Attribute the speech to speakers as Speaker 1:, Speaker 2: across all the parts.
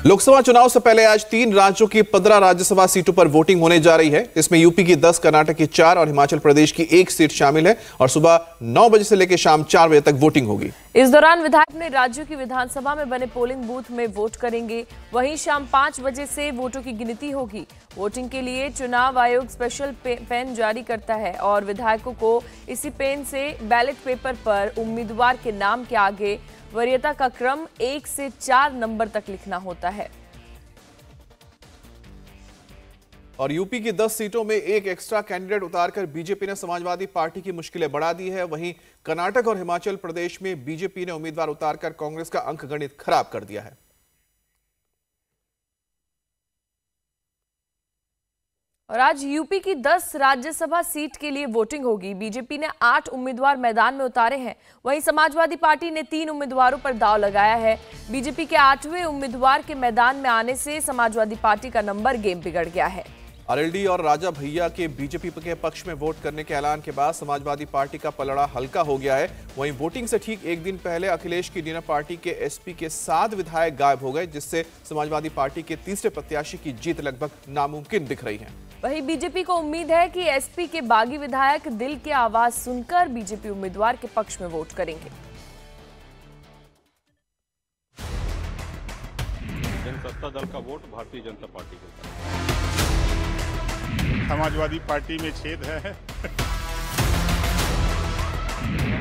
Speaker 1: लोकसभा चुनाव से पहले आज 3 राज्यों की 15 राज्यसभा सीटों पर वोटिंग होने जा रही है। इसमें यूपी की 10, कर्नाटक की 4 और हिमाचल प्रदेश की 1 सीट शामिल है और सुबह 9 बजे से लेकर शाम 4 बजे तक वोटिंग होगी।
Speaker 2: इस दौरान विधायक अपने राज्यों की विधानसभा में बने पोलिंग बूथ में वोट करेंगे। वहीं शाम 5 बजे से वोटों की गिनती होगी। वोटिंग के लिए चुनाव आयोग स्पेशल पेन जारी करता है और विधायकों को इसी पेन से बैलेट पेपर पर उम्मीदवार के नाम के आगे वरीयता का क्रम 1 से 4 नंबर तक लिखना होता है।
Speaker 1: और यूपी की 10 सीटों में एक एक्स्ट्रा कैंडिडेट उतारकर बीजेपी ने समाजवादी पार्टी की मुश्किलें बढ़ा दी है। वहीं कर्नाटक और हिमाचल प्रदेश में बीजेपी ने उम्मीदवार उतारकर कांग्रेस का अंकगणित खराब कर दिया है।
Speaker 2: और आज यूपी की 10 राज्यसभा सीट के लिए वोटिंग होगी। बीजेपी ने 8 उम्मीदवार मैदान में उतारे हैं। वहीं समाजवादी पार्टी ने 3 उम्मीदवारों पर दांव लगाया है। बीजेपी के 8वें उम्मीदवार के मैदान में आने से समाजवादी पार्टी का नंबर गेम बिगड़ गया है।
Speaker 1: आरएलडी और राजा भैया के बीजेपी के पक्ष में वोट करने के ऐलान के बाद समाजवादी पार्टी का पलड़ा हल्का हो गया है। वहीं वोटिंग से ठीक एक दिन पहले अखिलेश की डिनर पार्टी के एसपी के 7 विधायक गायब हो गए, जिससे समाजवादी पार्टी के तीसरे प्रत्याशी की जीत लगभग नामुमकिन दिख रही है।
Speaker 2: वहीं बीजेपी को उम्मीद है कि एसपी के बागी विधायक दिल की आवाज सुनकर बीजेपी उम्मीदवार के पक्ष में वोट करेंगे।
Speaker 3: जनसत्ता दल का वोट भारतीय जनता पार्टी को।
Speaker 4: समाजवादी पार्टी में छेद है।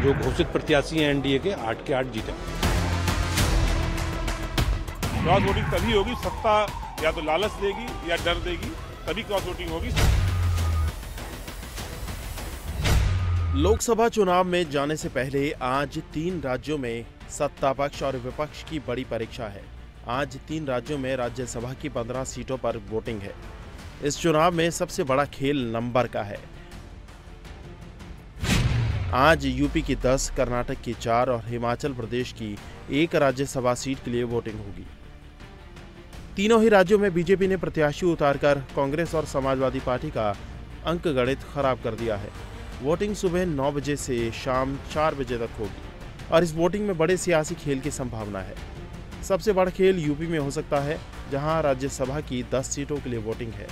Speaker 3: जो घोषित प्रत्याशी हैं एनडीए के 8 के 8 जीते।
Speaker 4: क्रॉस वोटिंग तभी होगी, सत्ता या तो लालच देगी या डर देगी, तभी क्रॉस वोटिंग होगी।
Speaker 5: लोकसभा चुनाव में जाने से पहले आज 3 राज्यों में सत्ता पक्ष और विपक्ष की बड़ी परीक्षा है। आज 3 राज्यों में राज्यसभा की 15 सीटों पर वोटिंग है। इस चुनाव में सबसे बड़ा खेल नंबर का है। आज यूपी की 10, कर्नाटक की 4 और हिमाचल प्रदेश की 1 राज्यसभा सीट के लिए वोटिंग होगी। तीनों ही राज्यों में बीजेपी ने प्रत्याशी उतारकर कांग्रेस और समाजवादी पार्टी का अंकगणित खराब कर दिया है। वोटिंग सुबह 9 बजे से शाम 4 बजे तक होगी और इस वोटिंग में बड़े सियासी खेल की संभावना है। सबसे बड़ा खेल यूपी में हो सकता है, जहां राज्यसभा की 10 सीटों के लिए वोटिंग है।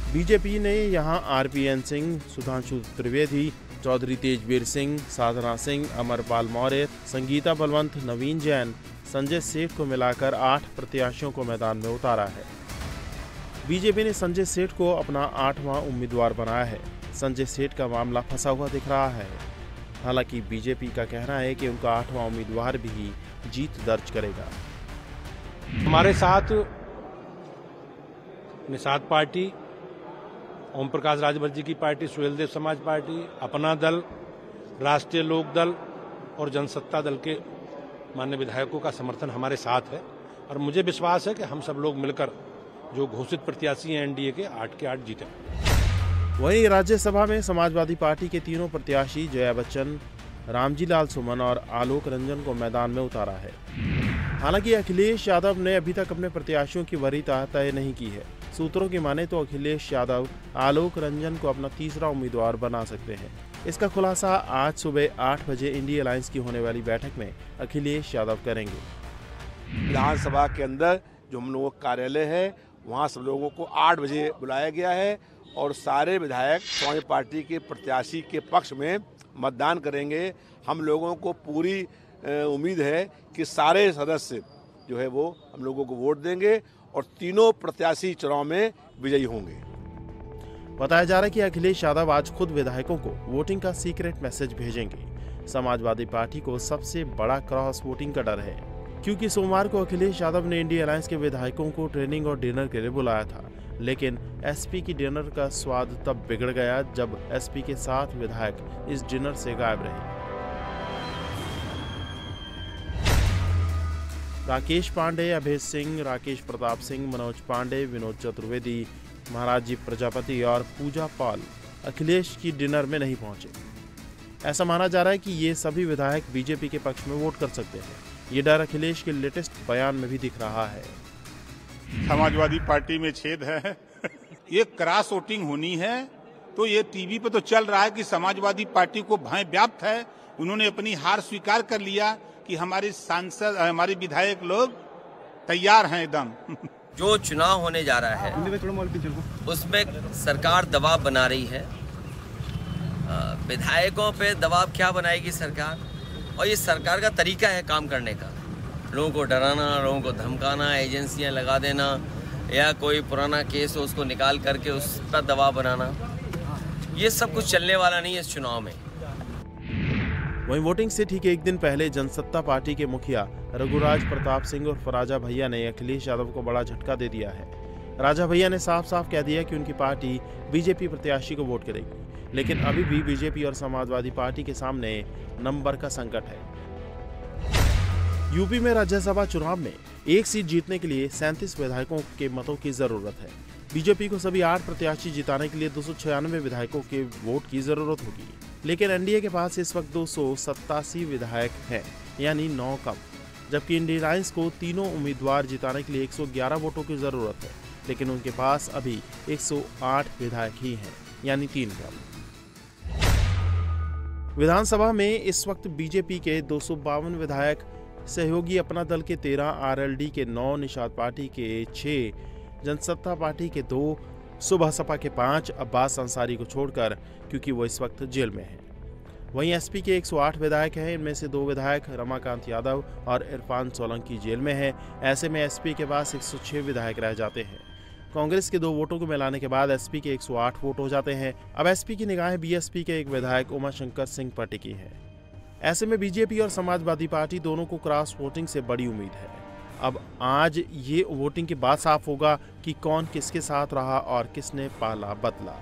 Speaker 5: बीजेपी ने यहां आरपीएन सिंह, सुधांशु त्रिवेदी, चौधरी तेजवीर सिंह, साधना सिंह, अमरपाल मौर्य, संगीता बलवंत, नवीन जैन, संजय सेठ को मिलाकर 8 प्रत्याशियों को मैदान में उतारा है। बीजेपी ने संजय सेठ को अपना 8वां उम्मीदवार बनाया है। संजय सेठ का मामला फंसा हुआ दिख रहा है। हालांकि बीजेपी का कहना है कि उनका 8वां उम्मीदवार भी जीत दर्ज करेगा।
Speaker 3: हमारे साथ निषाद पार्टी, ओम प्रकाश राजभर की पार्टी, सुहेलदेव समाज पार्टी, अपना दल, राष्ट्रीय लोक दल और जनसत्ता दल के माननीय विधायकों का समर्थन हमारे साथ है और मुझे विश्वास है कि हम सब लोग मिलकर जो घोषित प्रत्याशी हैं एनडीए के 8 के 8 जीते।
Speaker 5: वहीं राज्यसभा में समाजवादी पार्टी के तीनों प्रत्याशी जया बच्चन, रामजी लाल सुमन और आलोक रंजन को मैदान में उतारा है। हालांकि अखिलेश यादव ने अभी तक अपने प्रत्याशियों की वरीयता तय नहीं की है। सूत्रों की माने तो अखिलेश यादव आलोक रंजन को अपना तीसरा उम्मीदवार बना सकते हैं। इसका खुलासा आज सुबह 8 बजे इंडिया अलायंस की होने वाली बैठक में अखिलेश यादव करेंगे।
Speaker 6: विधानसभा के अंदर जो हम लोगों का कार्यालय है, वहाँ सब लोगों को 8 बजे बुलाया गया है और सारे विधायक समाजवादी पार्टी के प्रत्याशी के पक्ष में मतदान करेंगे। हम लोगों को पूरी उम्मीद है कि सारे सदस्य जो है वो हम लोगों को वोट देंगे और तीनों प्रत्याशी चुनाव में विजयी होंगे।
Speaker 5: बताया जा रहा है कि अखिलेश यादव आज खुद विधायकों को वोटिंग का सीक्रेट मैसेज भेजेंगे। समाजवादी पार्टी को सबसे बड़ा क्रॉस वोटिंग का डर है, क्योंकि सोमवार को अखिलेश यादव ने इंडिया अलायंस के विधायकों को ट्रेनिंग और डिनर के लिए बुलाया था। लेकिन एसपी की डिनर का स्वाद तब बिगड़ गया जब एसपी के 7 विधायक इस डिनर से गायब रहे। राकेश पांडे, अभय सिंह, राकेश प्रताप सिंह, मनोज पांडे, विनोद चतुर्वेदी, महाराज जी प्रजापति और पूजा पाल अखिलेश की डिनर में नहीं पहुंचे। ऐसा माना जा रहा है कि ये सभी विधायक बीजेपी के पक्ष में वोट कर सकते हैं। ये डर अखिलेश के लेटेस्ट बयान में भी दिख रहा है।
Speaker 4: समाजवादी पार्टी में छेद है। ये क्रॉस वोटिंग होनी है तो ये टीवी पे तो चल रहा है कि समाजवादी पार्टी को भय व्याप्त है। उन्होंने अपनी हार स्वीकार कर लिया कि हमारे सांसद, हमारे विधायक लोग तैयार हैं एकदम।
Speaker 7: जो चुनाव होने जा रहा है उसमें सरकार दबाव बना रही है। विधायकों पे दबाव क्या बनाएगी सरकार, और ये सरकार का तरीका है काम करने का। लोगों को डराना, लोगों को धमकाना, एजेंसियां लगा देना, या कोई पुराना केस हो उसको निकाल करके उस पर दबाव बनाना, ये सब कुछ चलने वाला नहीं है इस चुनाव में।
Speaker 5: वहीं वोटिंग से ठीक एक दिन पहले जनसत्ता पार्टी के मुखिया रघुराज प्रताप सिंह और राजा भैया ने अखिलेश यादव को बड़ा झटका दे दिया है। राजा भैया ने साफ साफ कह दिया कि उनकी पार्टी बीजेपी प्रत्याशी को वोट करेगी, लेकिन अभी भी बीजेपी और समाजवादी पार्टी के सामने नंबर का संकट है। यूपी में राज्यसभा चुनाव में एक सीट जीतने के लिए 37 विधायकों के मतों की जरूरत है। बीजेपी को सभी 8 प्रत्याशी जिताने के लिए 296 विधायकों के वोट की जरूरत होगी, लेकिन एनडीए के पास इस वक्त 287 विधायक हैं, यानी 9 कम, जबकि इंडियन अलायंस को तीनों उम्मीदवार जिताने के लिए 111 वोटों की जरूरत है, लेकिन उनके पास अभी 108 विधायक ही हैं, यानी 3 कम। विधानसभा में इस वक्त बीजेपी के 252 विधायक, सहयोगी अपना दल के 13, आरएलडी के 9, निषाद पार्टी के 6, जनसत्ता पार्टी के 2, सुबह सपा के 5, अब्बास अंसारी को छोड़कर, क्योंकि वो इस वक्त जेल में हैं। वहीं एसपी के 108 विधायक हैं, इनमें से 2 विधायक रमाकांत यादव और इरफान सोलंकी जेल में हैं। ऐसे में एसपी के पास 106 विधायक रह जाते हैं। कांग्रेस के 2 वोटों को मिलाने के बाद एसपी के 108 वोट हो जाते हैं। अब एसपी की निगाहें बीएसपी के एक विधायक उमाशंकर सिंह पर टिकी है। ऐसे में बीजेपी और समाजवादी पार्टी दोनों को क्रॉस वोटिंग से बड़ी उम्मीद है। अब आज ये वोटिंग के बाद साफ होगा कि कौन किसके साथ रहा और किसने पाला बदला।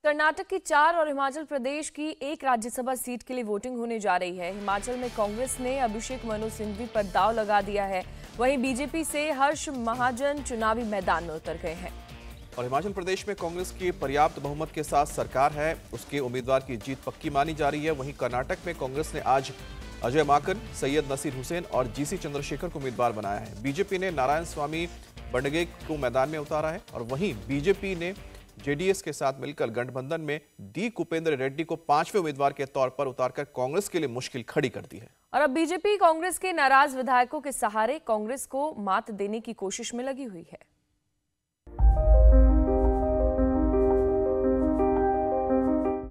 Speaker 2: कर्नाटक की 4 और हिमाचल प्रदेश की 1 राज्यसभा सीट के लिए वोटिंग होने जा रही है। हिमाचल में कांग्रेस ने अभिषेक मनु सिंघवी पर दांव लगा दिया है, वहीं बीजेपी से हर्ष महाजन चुनावी मैदान में उतर गए हैं।
Speaker 1: और हिमाचल प्रदेश में कांग्रेस की पर्याप्त बहुमत के साथ सरकार है, उसके उम्मीदवार की जीत पक्की मानी जा रही है। वहीं कर्नाटक में कांग्रेस ने आज अजय माकन, सैयद नसीर हुसैन और जीसी चंद्रशेखर को उम्मीदवार बनाया है। बीजेपी ने नारायण स्वामी बंडगे को मैदान में उतारा है, और वहीं बीजेपी ने जेडीएस के साथ मिलकर गठबंधन में डी कुपेंद्र रेड्डी को 5वें उम्मीदवार के तौर पर उतारकर कांग्रेस के लिए मुश्किल खड़ी कर दी है।
Speaker 2: और अब बीजेपी कांग्रेस के नाराज विधायकों के सहारे कांग्रेस को मात देने की कोशिश में लगी हुई है।